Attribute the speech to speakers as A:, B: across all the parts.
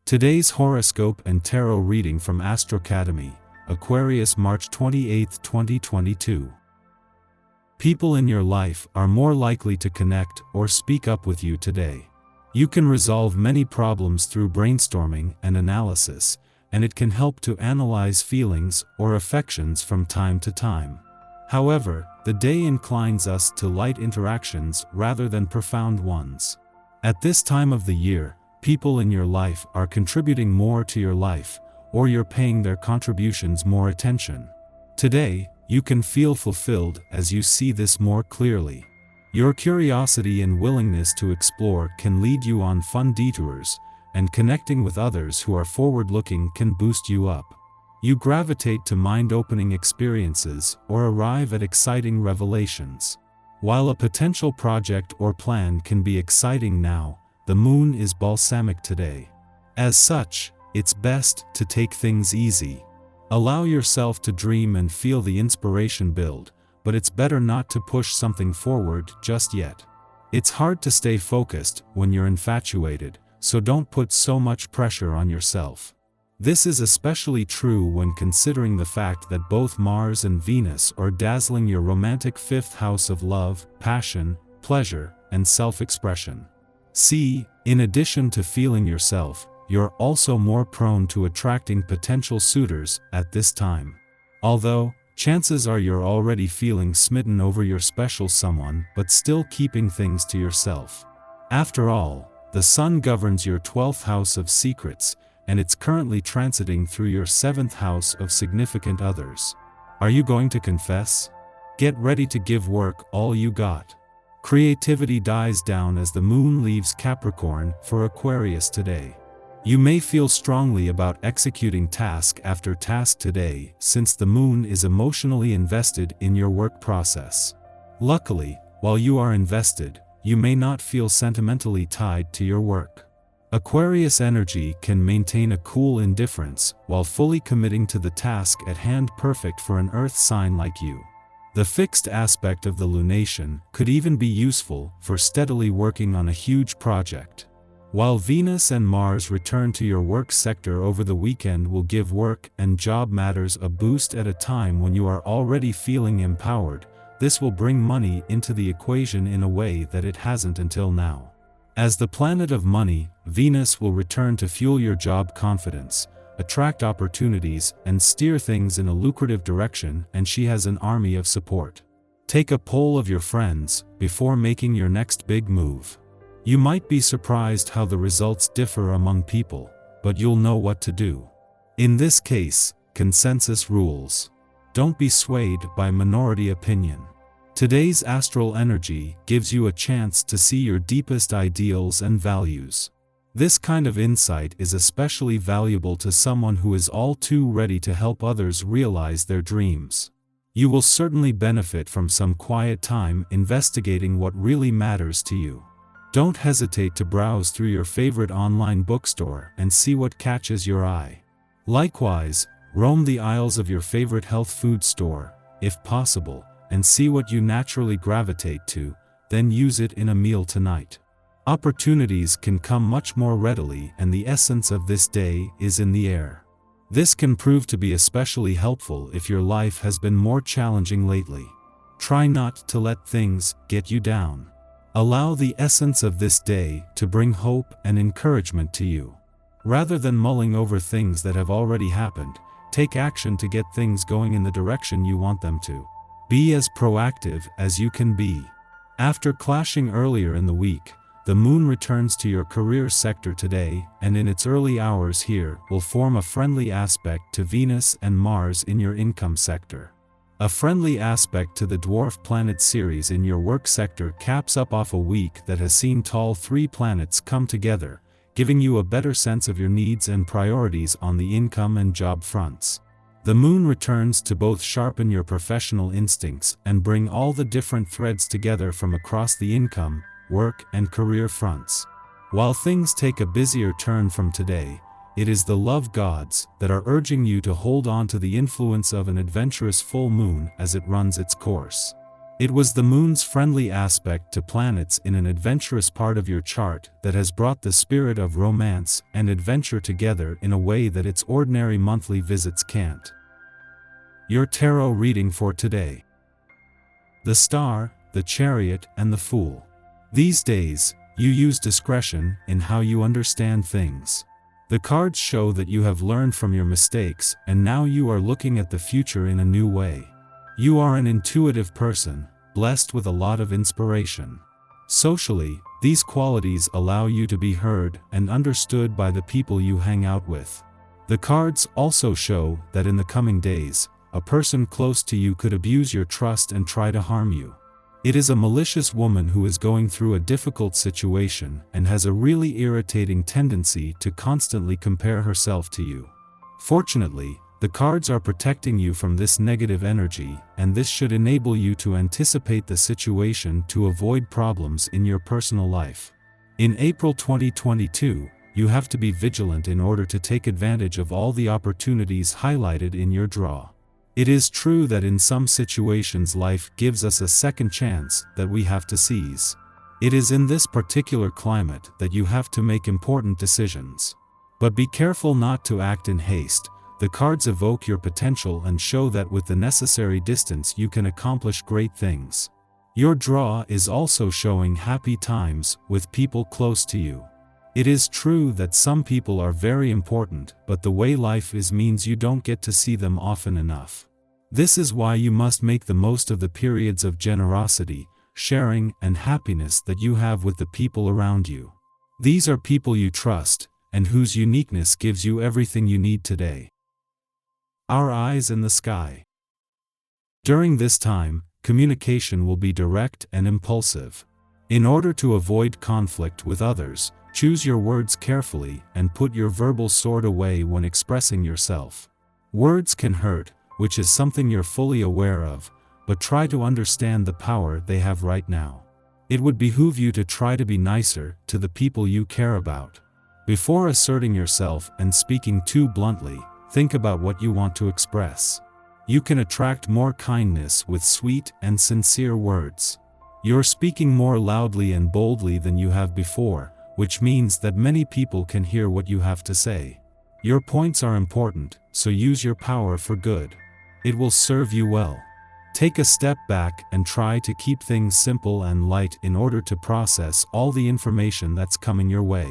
A: Today's horoscope and tarot reading from Astrocademy, Aquarius March 28, 2022. People in your life are more likely to connect or speak up with you today. You can resolve many problems through brainstorming and analysis, and it can help to analyze feelings or affections from time to time. However, the day inclines us to light interactions rather than profound ones. At this time of the year, people in your life are contributing more to your life, or you're paying their contributions more attention. Today, you can feel fulfilled as you see this more clearly. Your curiosity and willingness to explore can lead you on fun detours, and connecting with others who are forward-looking can boost you up. You gravitate to mind-opening experiences or arrive at exciting revelations. While a potential project or plan can be exciting now, the moon is balsamic today. As such, it's best to take things easy. Allow yourself to dream and feel the inspiration build, but it's better not to push something forward just yet. It's hard to stay focused when you're infatuated, so don't put so much pressure on yourself. This is especially true when considering the fact that both Mars and Venus are dazzling your romantic fifth house of love, passion, pleasure, and self-expression. See, in addition to feeling yourself, you're also more prone to attracting potential suitors at this time. Although, chances are you're already feeling smitten over your special someone but still keeping things to yourself. After all, the Sun governs your 12th house of secrets, and it's currently transiting through your 7th house of significant others. Are you going to confess? Get ready to give work all you got. Creativity dies down as the moon leaves Capricorn for Aquarius today. You may feel strongly about executing task after task today since the moon is emotionally invested in your work process. Luckily, while you are invested, you may not feel sentimentally tied to your work. Aquarius energy can maintain a cool indifference while fully committing to the task at hand, perfect for an earth sign like you. The fixed aspect of the lunation could even be useful for steadily working on a huge project. While Venus and Mars return to your work sector over the weekend will give work and job matters a boost at a time when you are already feeling empowered. This will bring money into the equation in a way that it hasn't until now. As the planet of money, Venus will return to fuel your job confidence, attract opportunities, and steer things in a lucrative direction, and she has an army of support. Take a poll of your friends before making your next big move. You might be surprised how the results differ among people, but you'll know what to do. In this case, consensus rules. Don't be swayed by minority opinion. Today's astral energy gives you a chance to see your deepest ideals and values. This kind of insight is especially valuable to someone who is all too ready to help others realize their dreams. You will certainly benefit from some quiet time investigating what really matters to you. Don't hesitate to browse through your favorite online bookstore and see what catches your eye. Likewise, roam the aisles of your favorite health food store, if possible, and see what you naturally gravitate to, then use it in a meal tonight. Opportunities can come much more readily, and the essence of this day is in the air. This can prove to be especially helpful if your life has been more challenging lately. Try not to let things get you down. Allow the essence of this day to bring hope and encouragement to you. Rather than mulling over things that have already happened, take action to get things going in the direction you want them to. Be as proactive as you can be. After clashing earlier in the week, the moon returns to your career sector today, and in its early hours here will form a friendly aspect to Venus and Mars in your income sector. A friendly aspect to the dwarf planet Ceres in your work sector caps off a week that has seen all three planets come together, giving you a better sense of your needs and priorities on the income and job fronts. The moon returns to both sharpen your professional instincts and bring all the different threads together from across the income, work, and career fronts. While things take a busier turn from today, it is the love gods that are urging you to hold on to the influence of an adventurous full moon as it runs its course. It was the moon's friendly aspect to planets in an adventurous part of your chart that has brought the spirit of romance and adventure together in a way that its ordinary monthly visits can't. Your tarot reading for today. The Star, the Chariot, and the Fool. These days, you use discretion in how you understand things. The cards show that you have learned from your mistakes and now you are looking at the future in a new way. You are an intuitive person, blessed with a lot of inspiration. Socially, these qualities allow you to be heard and understood by the people you hang out with. The cards also show that in the coming days, a person close to you could abuse your trust and try to harm you. It is a malicious woman who is going through a difficult situation and has a really irritating tendency to constantly compare herself to you. Fortunately, the cards are protecting you from this negative energy, and this should enable you to anticipate the situation to avoid problems in your personal life. In April 2022, you have to be vigilant in order to take advantage of all the opportunities highlighted in your draw. It is true that in some situations life gives us a second chance that we have to seize. It is in this particular climate that you have to make important decisions. But be careful not to act in haste. The cards evoke your potential and show that with the necessary distance you can accomplish great things. Your draw is also showing happy times with people close to you. It is true that some people are very important, but the way life is means you don't get to see them often enough. This is why you must make the most of the periods of generosity, sharing, and happiness that you have with the people around you. These are people you trust, and whose uniqueness gives you everything you need today. Our eyes in the sky. During this time, communication will be direct and impulsive. In order to avoid conflict with others, choose your words carefully and put your verbal sword away when expressing yourself. Words can hurt, which is something you're fully aware of, but try to understand the power they have right now. It would behoove you to try to be nicer to the people you care about. Before asserting yourself and speaking too bluntly, think about what you want to express. You can attract more kindness with sweet and sincere words. You're speaking more loudly and boldly than you have before, which means that many people can hear what you have to say. Your points are important, so use your power for good. It will serve you well. Take a step back and try to keep things simple and light in order to process all the information that's coming your way.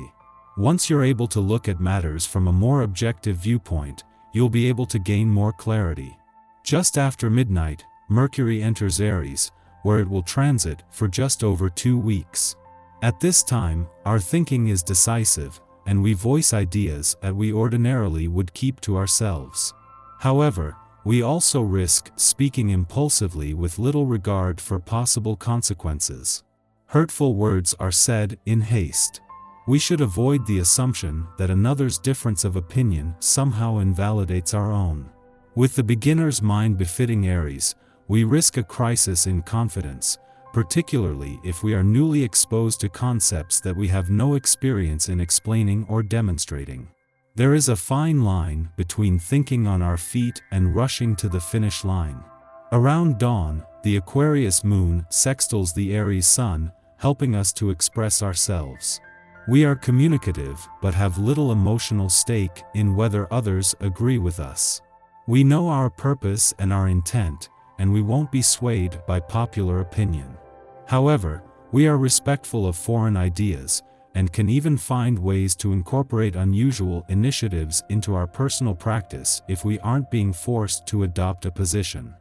A: Once you're able to look at matters from a more objective viewpoint, you'll be able to gain more clarity. Just after midnight, Mercury enters Aries, where it will transit for just over 2 weeks. At this time, our thinking is decisive, and we voice ideas that we ordinarily would keep to ourselves. However, we also risk speaking impulsively with little regard for possible consequences. Hurtful words are said in haste. We should avoid the assumption that another's difference of opinion somehow invalidates our own. With the beginner's mind befitting Aries, we risk a crisis in confidence, particularly if we are newly exposed to concepts that we have no experience in explaining or demonstrating. There is a fine line between thinking on our feet and rushing to the finish line. Around dawn, the Aquarius moon sextiles the Aries sun, helping us to express ourselves. We are communicative but have little emotional stake in whether others agree with us. We know our purpose and our intent, and we won't be swayed by popular opinion. However, we are respectful of foreign ideas, and can even find ways to incorporate unusual initiatives into our personal practice if we aren't being forced to adopt a position.